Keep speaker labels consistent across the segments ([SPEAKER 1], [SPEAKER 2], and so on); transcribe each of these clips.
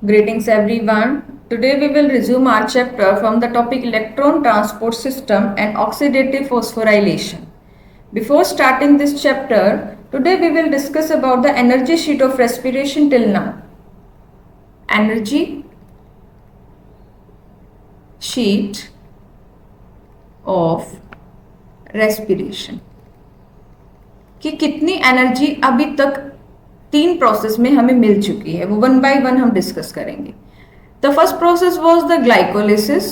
[SPEAKER 1] Greetings everyone. Today we will resume our chapter from the topic electron transport system and oxidative phosphorylation. Before starting this chapter, today we will discuss about the energy sheet of respiration till now. Energy sheet of respiration कि कितनी energy अभी तक तीन process में हमें मिल चुकी है, वो वन बाय वन हम डिस्कस करेंगे. The first process was the glycolysis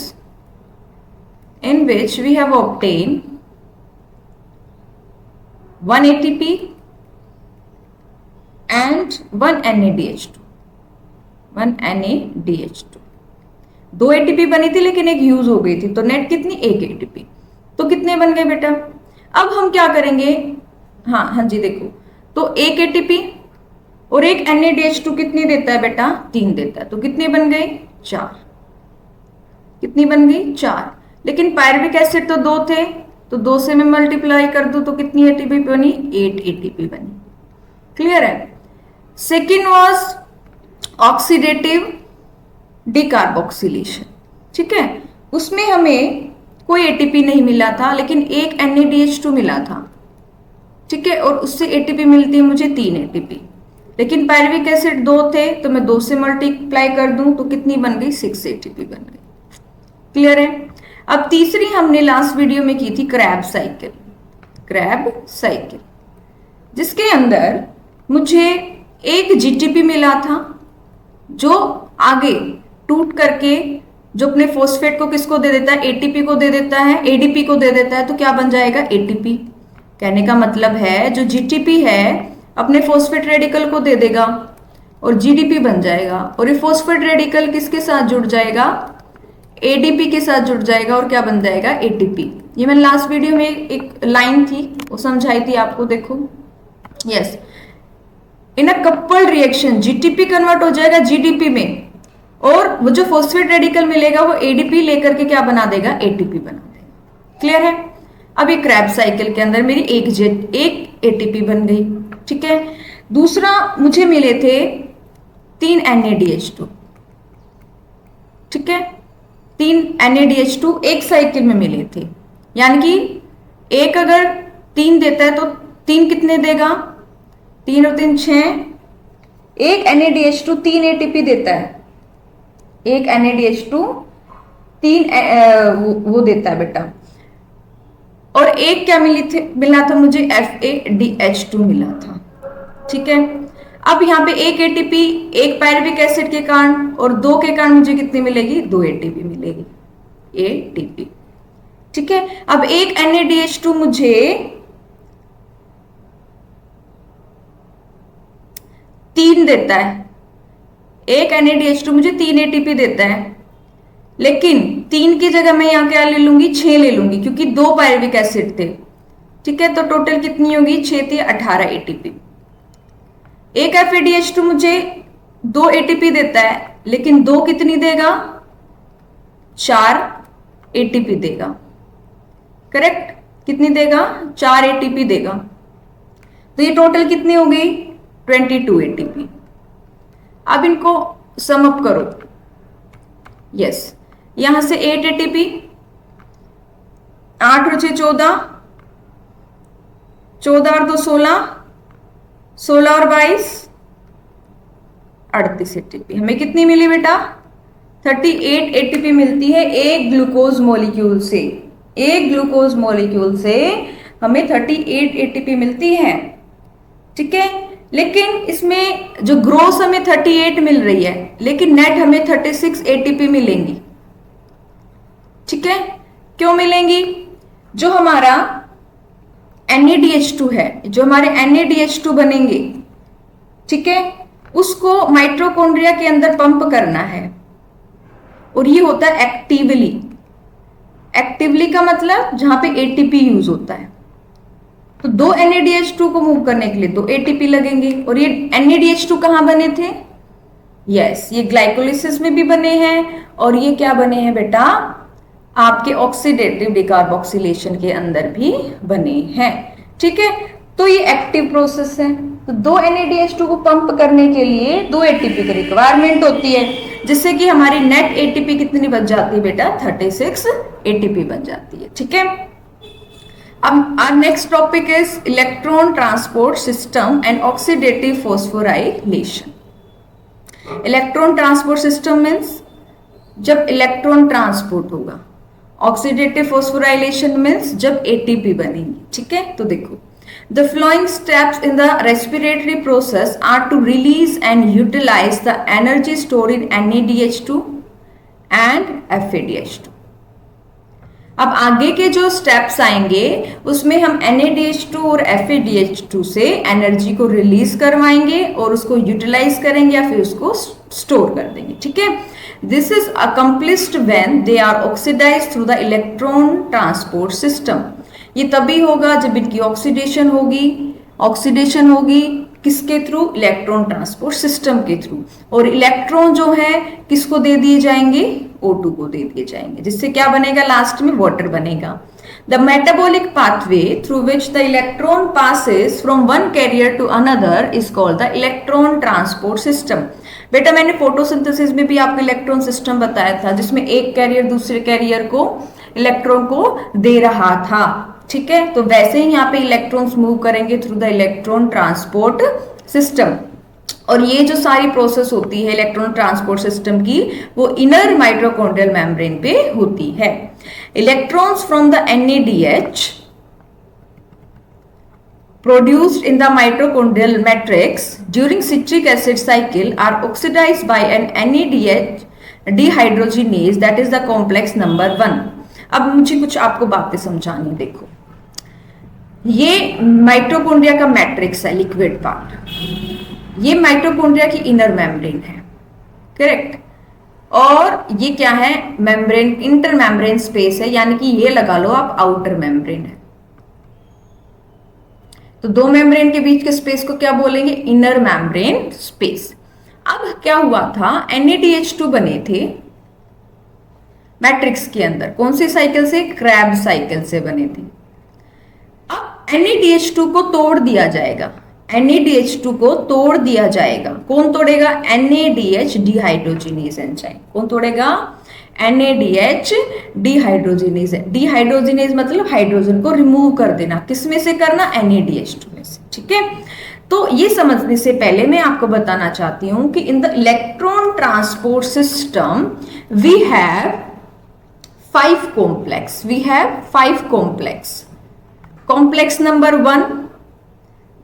[SPEAKER 1] in which we have obtain 1 ATP and 1 NADH2. 1 NADH2 दो एटीपी बनी थी लेकिन एक यूज हो गई थी, तो नेट कितनी, एक एटीपी. तो कितने बन गए बेटा? अब हम क्या करेंगे, हाँ जी देखो, तो एक एटीपी और एक NADH2 कितनी देता है बेटा? 3 देता है. तो कितने बन गए? 4. कितनी बन गई? 4. लेकिन पायरुविक एसिड तो 2 थे, तो 2 से मैं मल्टीप्लाई कर दूं तो कितनी एटीपी बनी? 8 एटीपी बनी. क्लियर है? Second was oxidative decarboxylation. ठीक है, उसमें हमें कोई एटीपी नहीं मिला था लेकिन एक NADH2 मिला था. ठीक है, और उससे एटीपी मिलती है मुझे 3 एटीपी. लेकिन पायरुविक एसिड 2 थे, तो मैं 2 से मल्टीप्लाई कर दूं तो कितनी बन गई? 6 एटीपी बन गई. क्लियर है? अब तीसरी हमने लास्ट वीडियो में की थी क्रैब साइकिल. क्रैब साइकिल जिसके अंदर मुझे एक जीटीपी मिला था जो आगे टूट करके जो अपने फोस्फेट को किसको दे देता है? एटीपी को दे देता है, एडीपी को दे देता है. तो क्या बन जाएगा? एटीपी. कहने का मतलब है जो जीटीपी है अपने फोस्फेट रेडिकल को दे देगा और जीडीपी बन जाएगा, और ये फोस्फेट रेडिकल किसके साथ जुड़ जाएगा? एडीपी के साथ जुड़ जाएगा और क्या बन जाएगा? एटीपी. ये मैंने लास्ट वीडियो में एक लाइन थी वो समझाई थी आपको, देखो. यस, इन अ कपल्ड रिएक्शन जीटीपी कन्वर्ट हो जाएगा जीडीपी में, और वो जो फोस्फेट रेडिकल मिलेगा वो एडीपी लेकर के क्या बना देगा? एटीपी बना देगा. क्लियर है? अब ये क्रैब साइकिल के अंदर मेरी एक एटीपी बन गई. ठीक है, दूसरा मुझे मिले थे 3 NADH2. ठीक है, 3 NADH2 एक साइकिल में मिले थे. यानी कि एक अगर 3 देता है तो 3 कितने देगा? 3 और 3 6. एक NADH2 3 एटीपी देता है. एक NADH2 3 वो देता है बेटा. और एक क्या मिला था मुझे? FADH2 मिला था. ठीक है, अब यहाँ पे एक एटीपी एक पायरुविक एसिड के कारण और 2 के कारण मुझे कितनी मिलेगी? 2 एटीपी मिलेगी. एटीपी. ठीक है, अब एक NADH2 मुझे 3 देता है. एक NADH2 मुझे 3 एटीपी देता है, लेकिन 3 की जगह मैं यहाँ क्या ले लूंगी? 6 ले लूंगी, क्योंकि 2 पायरुविक एसिड थे. ठीक है, तो टोटल कितनी होगी? 6 थी 18 एटीपी. एक FADH2 मुझे 2 एटीपी देता है, लेकिन 2 कितनी देगा? 4 एटीपी देगा. करेक्ट? कितनी देगा? 4 एटीपी देगा. तो ये टोटल कितनी हो गई? 22 एटीपी. अब इनको सम अप करो. यस, यहां से 8 एटीपी, 8 और 6 14, 14 और 2 16, 16 और 22 38 एटीपी. हमें कितनी मिली बेटा? 38 एटीपी मिलती है एक ग्लूकोज मॉलिक्यूल से. एक ग्लूकोज मॉलिक्यूल से हमें 38 एटीपी मिलती है. ठीक है, लेकिन इसमें जो ग्रोस हमें 38 मिल रही है, लेकिन नेट हमें 36 एटीपी मिलेंगी. ठीक है, क्यों मिलेंगी? जो हमारा NADH2 है, जो हमारे NADH2 बनेंगे, ठीक है, उसको माइटोकॉन्ड्रिया के अंदर पंप करना है, और ये होता है एक्टिवली. एक्टिवली का मतलब जहां पे एटीपी यूज होता है. तो 2 NADH2 को मूव करने के लिए 2 एटीपी लगेंगे. और ये NADH2 कहां बने थे? यस, ये ग्लाइकोलिसिस में भी बने हैं, और ये क्या बने हैं बेटा? आपके ऑक्सीडेटिव डिकार्बोक्सिलेशन के अंदर भी बने हैं. ठीक है, तो ये एक्टिव प्रोसेस है। तो 2 NADH2 को पंप करने के लिए 2 ATP की रिक्वायरमेंट होती है, जिससे कि हमारी नेट ATP कितनी बच जाती है बेटा, 36 ATP बन जाती है। ठीक है, अब our next topic is electron transport system and oxidative phosphorylation. Electron transport system means जब इलेक्ट्रॉन ट्रांसपोर्ट होगा, ऑक्सीडेटिव फोस्फोराइलेशन मीन्स जब एटीपी बनेगी। ठीक है, तो देखो the following steps in the respiratory process are to release and utilise the energy store in NADH2 and FADH2। अब आगे के जो स्टेप्स आएंगे उसमें हम NADH2 और FADH2 से एनर्जी को रिलीज करवाएंगे और उसको यूटिलाइज करेंगे या फिर उसको स्टोर कर देंगे। ठीक है, this is accomplished when they are oxidised through the electron transport system. ये तभी होगा जब इनकी ऑक्सीडेशन होगी किसके थ्रू, इलेक्ट्रॉन ट्रांसपोर्ट सिस्टम के थ्रू। और इलेक्ट्रॉन जो है किसको दे दिए जाएंगे, O2 को दे दिए जाएंगे, जिससे क्या बनेगा, लास्ट में वाटर बनेगा। The metabolic pathway through which the electron passes from one carrier to another is called the electron transport system. बेटा मैंने फोटोसिंथेसिस में भी आपको इलेक्ट्रॉन सिस्टम बताया था, जिसमें एक कैरियर दूसरे कैरियर को इलेक्ट्रॉन को दे रहा था। ठीक है, तो वैसे ही यहाँ पे इलेक्ट्रॉन्स मूव करेंगे through the electron transport system. और ये जो सारी प्रोसेस होती है इलेक्ट्रॉन ट्रांसपोर्ट सिस्टम की, वो इनर माइटोकॉन्ड्रियल मेम्ब्रेन पे होती है। Electrons from the NADH produced in the mitochondrial matrix during citric acid cycle are oxidized by an NADH dehydrogenase, that is the complex number 1। अब मुझे कुछ आपको बातें समझानी। देखो ये माइटोकॉन्ड्रिया का मैट्रिक्स है, लिक्विड पार्ट, ये माइटोकॉन्ड्रिया की इनर मेम्ब्रेन है, करेक्ट। और ये क्या है, मेम्ब्रेन, इंटर मेम्ब्रेन स्पेस है, यानी कि ये लगा लो आप आउटर मेम्ब्रेन है। तो दो मेम्ब्रेन के बीच के स्पेस को क्या बोलेंगे, इनर मेम्ब्रेन स्पेस। अब क्या हुआ था, NADH2 बने थे मैट्रिक्स के अंदर, कौन सी साइकिल से, क्रैब्स साइकिल से बने थे। अब NADH2 को तोड़ दिया जाएगा, NADH2 को तोड़ दिया जाएगा। कौन तोड़ेगा, NADH डिहाइड्रोजिनेज एंजाइम। कौन तोड़ेगा, NADH डिहाइड्रोजिनेज। डिहाइड्रोजिनेज मतलब हाइड्रोजन को रिमूव कर देना, किस में से करना, NADH2 में से। ठीक है, तो ये समझने से पहले मैं आपको बताना चाहती हूं कि in the electron transport system we have 5 complex, we have 5 complex. Complex number 1,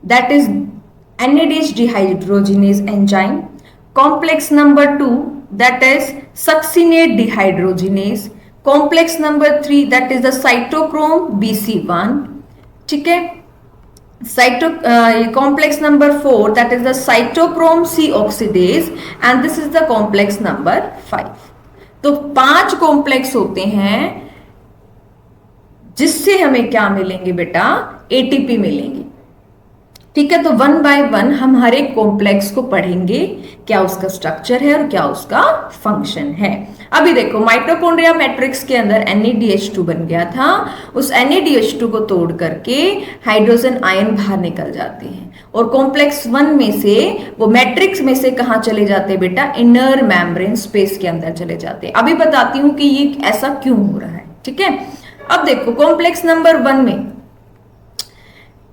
[SPEAKER 1] that is NADH dehydrogenase enzyme. Complex number 2, that is succinate dehydrogenase. Complex number 3, that is the cytochrome BC1. ठीक है, complex number 4, that is the cytochrome C oxidase, and this is the complex number 5. तो 5 complex होते हैं जिससे हमें क्या मिलेंगे बेटा, एटीपी मिलेंगे। ठीक है, तो 1 बाय 1 हम हर एक कॉम्प्लेक्स को पढ़ेंगे, क्या उसका स्ट्रक्चर है और क्या उसका फंक्शन है। अभी देखो माइटोकॉन्ड्रिया मैट्रिक्स के अंदर NADH2 बन गया था, उस NADH2 को तोड़ करके हाइड्रोजन आयन बाहर निकल जाते हैं और कॉम्प्लेक्स 1 में से वो मैट्रिक्स में से कहां चले जाते हैं बेटा, इनर मेम्ब्रेन स्पेस के अंदर चले जाते हैं। अभी बताती हूं कि ये ऐसा क्यों हो रहा है। ठीक है, अब देखो कॉम्प्लेक्स नंबर 1 में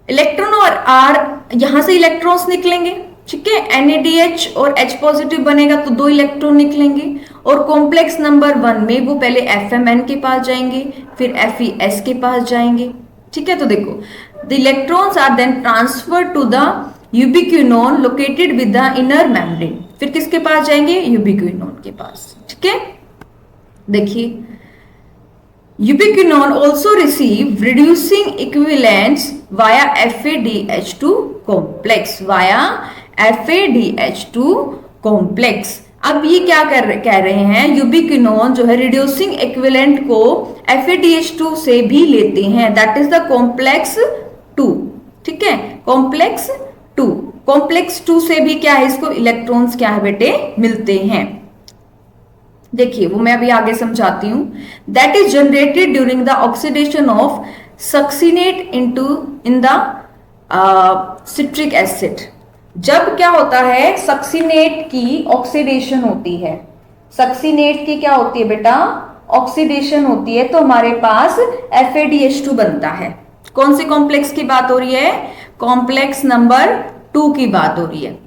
[SPEAKER 1] इलेक्ट्रॉन और R, यहां से इलेक्ट्रॉन्स निकलेंगे। ठीक है, NADH और H पॉजिटिव बनेगा तो 2 इलेक्ट्रॉन निकलेंगे। और कॉम्प्लेक्स नंबर 1 में वो पहले FMN के पास जाएंगे, फिर FeS के पास जाएंगे। ठीक है, तो देखो the electrons are then transfer to the ubiquinone located with the inner membrane. फिर किसके पास जाएंगे, यूबिक्विनोन के पास। ठीक है, देखिए ubiquinone also receive reducing equivalents via FADH2 complex, via FADH2 complex। अब ये क्या कह रहे हैं, यूबिक्विनोन जो है रिड्यूसिंग इक्विवेलेंट को FADH2 से भी लेते हैं, दैट इज द कॉम्प्लेक्स 2। ठीक है, कॉम्प्लेक्स 2, कॉम्प्लेक्स 2 से भी क्या है, इसको इलेक्ट्रॉन्स क्या है बेटे, मिलते हैं। देखिए वो मैं अभी आगे समझाती हूं। That is generated during the oxidation of succinate in the citric acid. जब क्या होता है, सक्सीनेट की ऑक्सीडेशन होती है, सक्सीनेट की क्या होती है बेटा, ऑक्सीडेशन होती है, तो हमारे पास FADH2 बनता है। कौन से कॉम्प्लेक्स की बात हो रही है, कॉम्प्लेक्स नंबर 2 की बात हो रही है।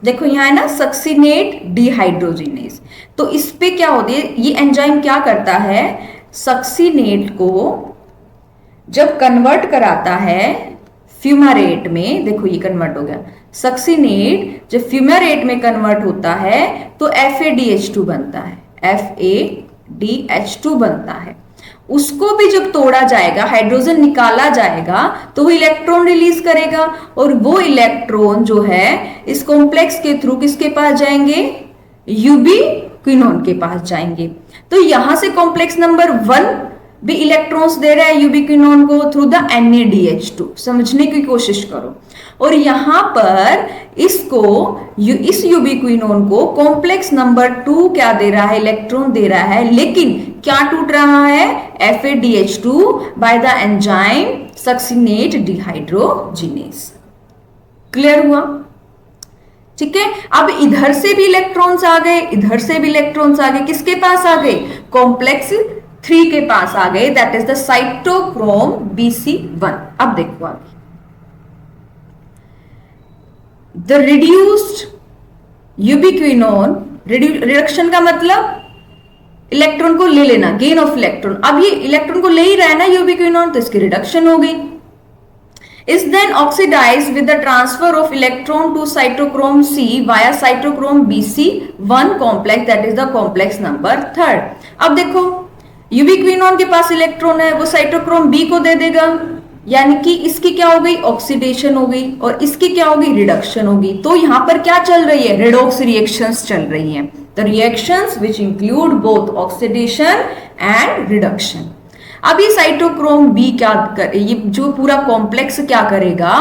[SPEAKER 1] देखो यहाँ है ना सक्सीनेट डिहाइड्रोजिनेज, तो इस पे क्या होती है, ये एंजाइम क्या करता है, सक्सीनेट को जब कन्वर्ट कराता है फ्यूमारेट में, देखो ये कन्वर्ट हो गया, सक्सीनेट जब फ्यूमारेट में कन्वर्ट होता है तो FADH2 बनता है, FADH2 बनता है। उसको भी जब तोड़ा जाएगा, हाइड्रोजन निकाला जाएगा, तो वो इलेक्ट्रॉन रिलीज करेगा, और वो इलेक्ट्रॉन जो है इस कॉम्प्लेक्स के थ्रू किसके पास जाएंगे, यूबिक्विनोन के पास जाएंगे। तो यहां से कॉम्प्लेक्स नंबर 1 भी इलेक्ट्रॉन्स दे रहा है यूबिक्विनोन को थ्रू द NADH2, समझने की कोशिश करो। और यहां पर इसको इस यूबिक्विनोन को कॉम्प्लेक्स नंबर 2 क्या दे रहा है, इलेक्ट्रॉन दे रहा है, लेकिन क्या टूट रहा है, FADH2 by the enzyme succinate dehydrogenase. Clear हुआ? ठीक है, अब इधर से भी इलेक्ट्रॉन्स आ गए, इधर से भी इलेक्ट्रॉन्स आ गए, किसके पास आ गए, कॉम्प्लेक्स 3 के पास आ गए, that is the cytochrome BC1। अब देखो आगे, द रिड्यूस्ड यूबिक्विनोन, रिडक्शन का मतलब इलेक्ट्रॉन को ले लेना, गेन ऑफ इलेक्ट्रॉन। अब ये इलेक्ट्रॉन को ले ही रहा है ना यूबिक्विनोन, तो इसकी रिडक्शन हो गई। is then oxidized with the transfer of electron to cytochrome C via cytochrome BC1 complex, that is the complex number 3rd। अब देखो यूबिक्विनोन के पास इलेक्ट्रॉन है, वो साइटोक्रोम B को दे देगा, यानी कि इसकी क्या हो गई, ऑक्सीडेशन हो गई, और इसकी क्या होगी, रिडक्शन होगी। तो यहां पर क्या चल रही है, रेडॉक्स रिएक्शंस चल रही हैं, the reactions which include both oxidation and reduction. अब ये साइटोक्रोम B क्या कर, ये जो पूरा कॉम्प्लेक्स क्या करेगा,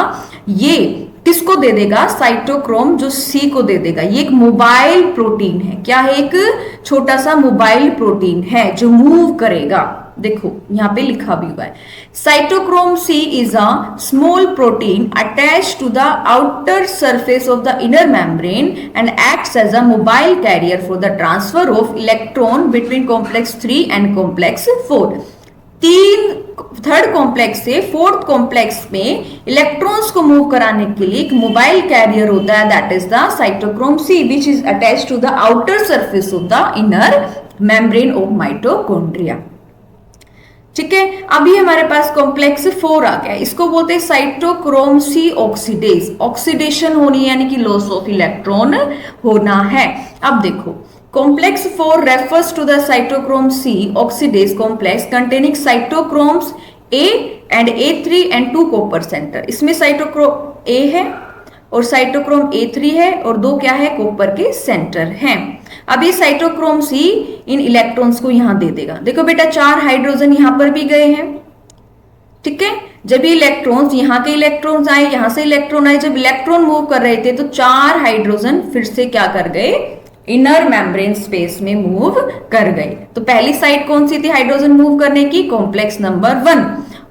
[SPEAKER 1] ये किसको दे देगा, साइटोक्रोम जो C को दे देगा। ये एक मोबाइल प्रोटीन है, क्या है, एक छोटा सा मोबाइल प्रोटीन है जो मूव करेगा। देखो यहां पे लिखा भी हुआ है, cytochrome C is a small protein attached to the outer surface of the inner membrane and acts as a mobile carrier for the transfer of electron between complex 3 and complex 4। Third complex से fourth complex में electrons को move कराने के लिए एक mobile carrier होता है, that is the cytochrome C which is attached to the outer surface of the inner membrane of mitochondria. ठीक है, अभी हमारे पास कॉम्प्लेक्स 4 आ गया, इसको बोलते हैं साइटोक्रोम C ऑक्सीडेज। ऑक्सीडेशन होनी यानी कि लॉस ऑफ इलेक्ट्रॉन होना है। अब देखो complex 4 refers to the cytochrome C oxidase complex containing cytochromes A and A3 and 2 copper center। इसमें साइटोक्रोम A है और साइटोक्रोम A3 है और 2 क्या है, कॉपर के सेंटर हैं। अब ये साइटोक्रोम C इन इलेक्ट्रॉन्स को यहां दे देगा। देखो बेटा 4 हाइड्रोजन यहां पर भी गए हैं, ठीक है, जब ये इलेक्ट्रॉन्स, यहाँ के इलेक्ट्रॉन्स आए, यहां से इलेक्ट्रॉन आए, जब इलेक्ट्रॉन मूव कर रहे थे तो 4 हाइड्रोजन फिर से क्या कर गए, इनर मेम्ब्रेन स्पेस में मूव कर गए। तो पहली साइड कौन सी थी हाइड्रोजन मूव करने की, कॉम्प्लेक्स नंबर 1,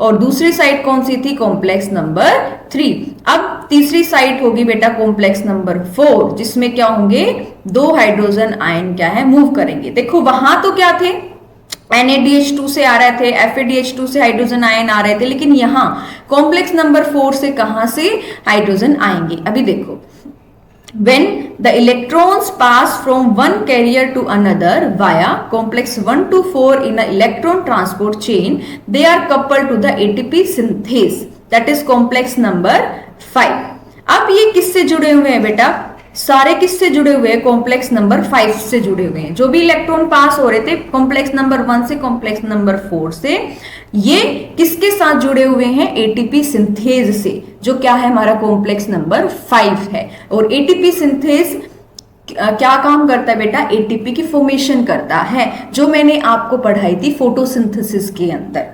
[SPEAKER 1] और दूसरी साइड कौन सी थी, कॉम्प्लेक्स नंबर 3। अब तीसरी साइड होगी बेटा कॉम्प्लेक्स नंबर 4, जिसमें क्या होंगे, 2 हाइड्रोजन आयन क्या है, मूव करेंगे। देखो वहां तो क्या थे, NADH2 से आ रहे थे, FADH2 से हाइड्रोजन आयन आ रहे थे, लेकिन यहाँ कॉम्प्लेक्स नंबर 4 से कहां से हाइड्रोजन आएंगे। अभी देखो, when the electrons pass from one carrier to another via complex 1 to 4 in an electron transport chain, they are coupled to the ATP synthase, that is complex number 5। अब ये किससे जुड़े हुए हैं बेटा, सारे किससे जुड़े हुए हैं, कॉम्प्लेक्स नंबर 5 से जुड़े हुए हैं। जो भी इलेक्ट्रॉन पास हो रहे थे कॉम्प्लेक्स नंबर 1 से कॉम्प्लेक्स नंबर 4 से, ये किसके साथ जुड़े हुए हैं, एटीपी सिंथेज से, जो क्या है हमारा कॉम्प्लेक्स नंबर 5 है। और एटीपी सिंथेज क्या काम करता है बेटा, एटीपी की फॉर्मेशन करता है, जो मैंने आपको पढ़ाई थी फोटोसिंथेसिस के अंदर।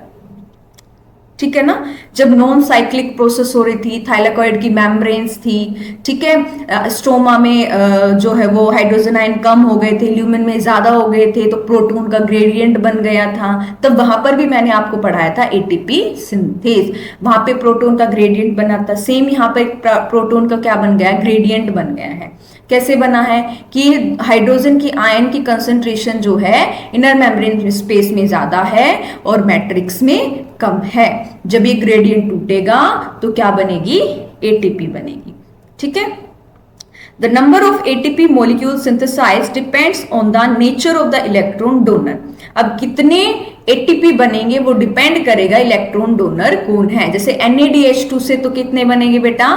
[SPEAKER 1] ठीक है ना। जब नॉन साइक्लिक प्रोसेस हो रही थी, थाइलाकॉइड की मेम्ब्रेन्स थी, ठीक है, स्टोमा में जो है वो हाइड्रोजन आयन कम हो गए थे, ल्यूमेन में ज्यादा हो गए थे, तो प्रोटॉन का ग्रेडियंट बन गया था। तब वहां पर भी मैंने आपको पढ़ाया था एटीपी सिंथेज, वहां पे प्रोटॉन का ग्रेडियंट बना था। सेम यहाँ पे प्रोटॉन का क्या बन गया है, ग्रेडियंट बन गया है। कैसे बना है कि हाइड्रोजन की आयन की कंसंट्रेशन जो है इनर मेम्ब्रेन स्पेस में ज्यादा है और मैट्रिक्स में कम है। जब ये ग्रेडियंट टूटेगा तो क्या बनेगी, एटीपी बनेगी। ठीक है। The number of ATP molecules synthesized depends on the nature of the electron donor. अब कितने एटीपी बनेंगे वो डिपेंड करेगा इलेक्ट्रॉन डोनर कौन है। जैसे NADH2 से तो कितने बनेंगे बेटा,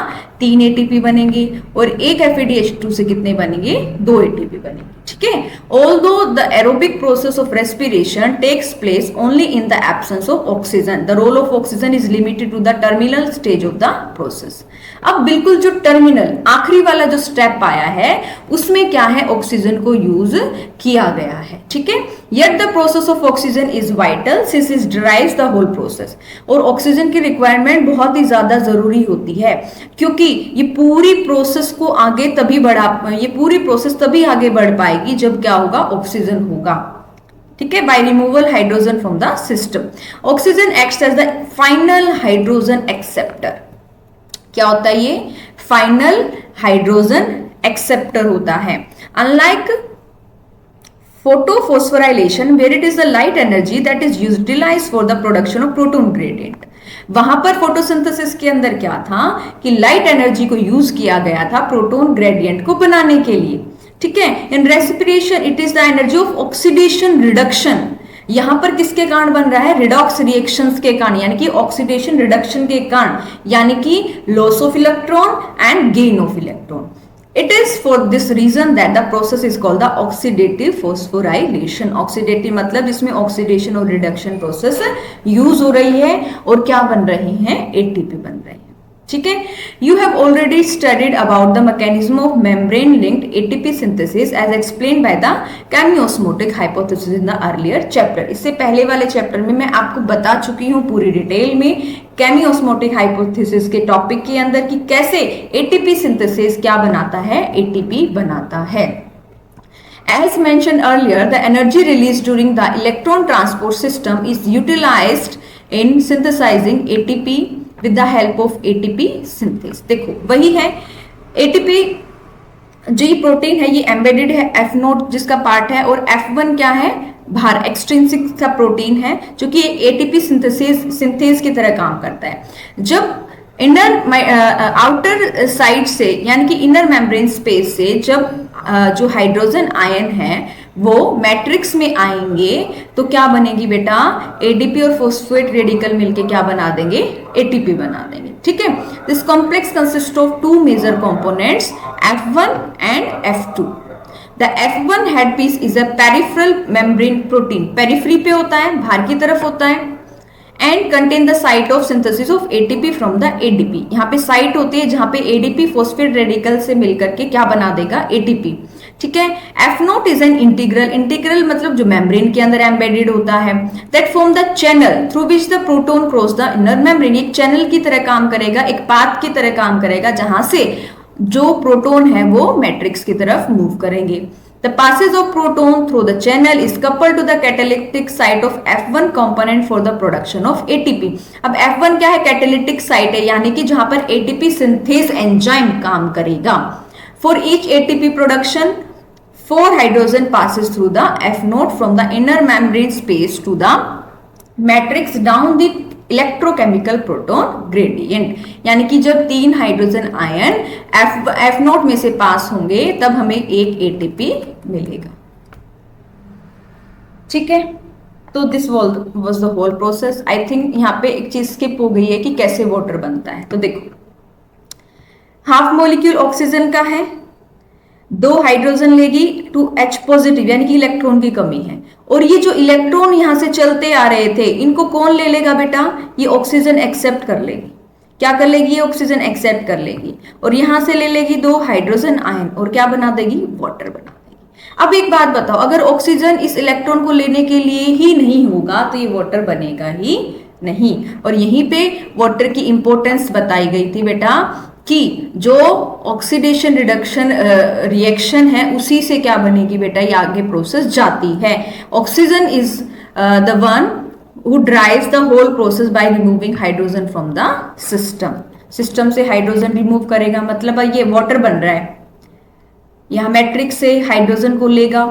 [SPEAKER 1] 3 एटीपी बनेंगे, और एक FADH2 से कितने बनेंगे, 2 एटीपी बनेंगे। ठीक है। Although the aerobic process of respiration takes place only in the absence of oxygen, the role of oxygen is limited to the terminal stage of the process. अब बिल्कुल जो टर्मिनल आखिरी वाला जो स्टेप आया है उसमें क्या है, ऑक्सीजन को यूज किया गया है। ठीक है। Yet the process of oxygen is vital since it drives the whole process, और ऑक्सीजन की रिक्वायरमेंट बहुत ही ज्यादा जरूरी होती है, क्योंकि ये पूरी प्रोसेस को आगे तभी ये पूरी प्रोसेस तभी आगे बढ़ पाएगी जब क्या होगा, ऑक्सीजन होगा। ठीक है। By removal hydrogen from the system, oxygen acts as the final hydrogen acceptor. क्या होता है ये, फाइनल हाइड्रोजन एक्सेप्टर होता है। Unlike photophosphorylation where it is the light energy that is utilised for the production of proton gradient, वहां पर photosynthesis के अंदर क्या था कि लाइट एनर्जी को यूज किया गया था प्रोटॉन ग्रेडियंट को बनाने के लिए। ठीक है। In respiration it is the energy of oxidation reduction, यहां पर किसके कारण बन रहा है, रिडॉक्स रिएक्शंस के कारण, यानी कि ऑक्सीडेशन रिडक्शन के कारण, यानी कि loss of electron and gain of electron. It is for this reason that the process is called the oxidative phosphorylation. Oxidative मतलब इसमें ऑक्सीडेशन और रिडक्शन प्रोसेस यूज हो रही है, और क्या बन रही है, एटीपी बन रही है। ठीक है। You have already studied about the mechanism of membrane linked ATP synthesis as explained by the chemiosmotic hypothesis in the earlier chapter. इससे पहले वाले चैप्टर में मैं आपको बता चुकी हूं पूरी डिटेल में कैमियोस्मोटिक हाइपोथेसिस के टॉपिक के अंदर कि कैसे एटीपी सिंथेसिस क्या बनाता है, एटीपी बनाता है। As mentioned earlier, the energy released during the electron transport system is utilized in synthesizing ATP with the help of ATP synthase। देखो वही है, ATP जो ये प्रोटीन है ये एम्बेडेड है F0 जिसका पार्ट है, और F1 क्या है, बाहर एक्सट्रिंसिक का प्रोटीन है जो कि एटीपी सिंथेस की तरह काम करता है। जब इनर आउटर साइड से यानी कि इनर मेम्ब्रेन स्पेस से जब जो हाइड्रोजन आयन है वो मैट्रिक्स में आएंगे तो क्या बनेगी बेटा, एडीपी और फॉस्फेट रेडिकल मिलके क्या बना देंगे, एटीपी बना देंगे। ठीक है। This complex consist of 2 major components F1 and F2। The F1 headpiece is a peripheral membrane protein, periphery पे होता है, बाहर की तरफ होता है, and contain the site of synthesis of ATP from the ADP. यहाँ पे साइट होती है जहां पे एडीपी फॉस्फेट रेडिकल से मिलकर के क्या बना देगा, एटीपी। ठीक है। F0 is an integral, integral मतलब जो मेम्ब्रेन के अंदर एम्बेडेड होता है, that form the channel through which the proton cross the inner membrane. एक चैनल की तरह काम करेगा, एक पाथ की तरह काम करेगा जहां से जो प्रोटॉन है वो मैट्रिक्स की तरफ मूव करेंगे। The passage of proton through the channel is coupled to the catalytic site of F1 component for the production of ATP। अब F1 क्या है, कैटालिटिक साइट है, यानी कि जहां पर ATP सिंथेस एंजाइम काम करेगा। For each ATP production 4 hydrogen passes through the F0 from the inner membrane space to the matrix down the electrochemical proton gradient, यानी कि जब 3 हाइड्रोजन आयन F0 में से पास होंगे तब हमें एक एटीपी मिलेगा। ठीक है। तो this was the whole process. I think यहाँ पे एक चीज स्किप हो गई है कि कैसे वाटर बनता है। तो देखो, हाफ मॉलिक्यूल ऑक्सीजन का है, 2 हाइड्रोजन लेगी, 2H पॉजिटिव यानी कि इलेक्ट्रॉन की कमी है, और ये जो इलेक्ट्रॉन यहां से चलते आ रहे थे इनको कौन ले लेगा बेटा, ये ऑक्सीजन एक्सेप्ट कर लेगी। क्या कर लेगी, ये ऑक्सीजन एक्सेप्ट कर लेगी, और यहां से ले लेगी 2 हाइड्रोजन आयन और क्या बना देगी, वाटर बना देगी। अब एक बात बताओ, अगर ऑक्सीजन इस इलेक्ट्रॉन को लेने के लिए ही नहीं होगा तो ये वाटर बनेगा ही नहीं। और यहीं पे वाटर की इंपॉर्टेंस बताई गई थी बेटा कि जो ऑक्सीडेशन रिडक्शन रिएक्शन है उसी से क्या बनेगी बेटा, ये आगे प्रोसेस जाती है। Oxygen is the one who drives the whole process by removing hydrogen from the system। System से हाइड्रोजन रिमूव करेगा, मतलब ये वाटर बन रहा है, यहाँ मैट्रिक्स से हाइड्रोजन को लेगा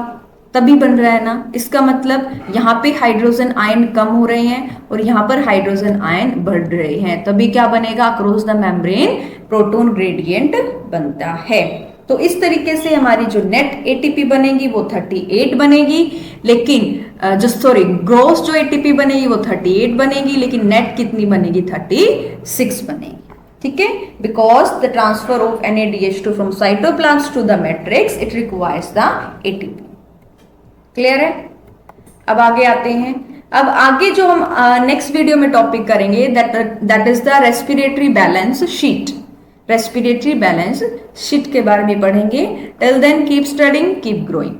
[SPEAKER 1] तभी बन रहा है ना। इसका मतलब यहाँ पे हाइड्रोजन आयन कम हो रहे हैं और यहाँ पर हाइड्रोजन आयन बढ़ रहे हैं, तभी क्या बनेगा, across the membrane proton gradient बनता है। तो इस तरीके से हमारी जो नेट एटीपी बनेगी वो 38 बनेगी, लेकिन जो सॉरी ग्रॉस जो एटीपी बनेगी वो 38 बनेगी, लेकिन नेट कितनी बनेगी, 36 बनेगी। ठीक है, because the transfer of NADH2 from cytoplasm to the matrix it requires the ATP. Clear है? अब आगे आते हैं। अब आगे जो हम नेक्स्ट वीडियो में टॉपिक करेंगे that is the respiratory balance sheet. Respiratory balance sheet के बारे में पढ़ेंगे। Till then keep studying, keep growing.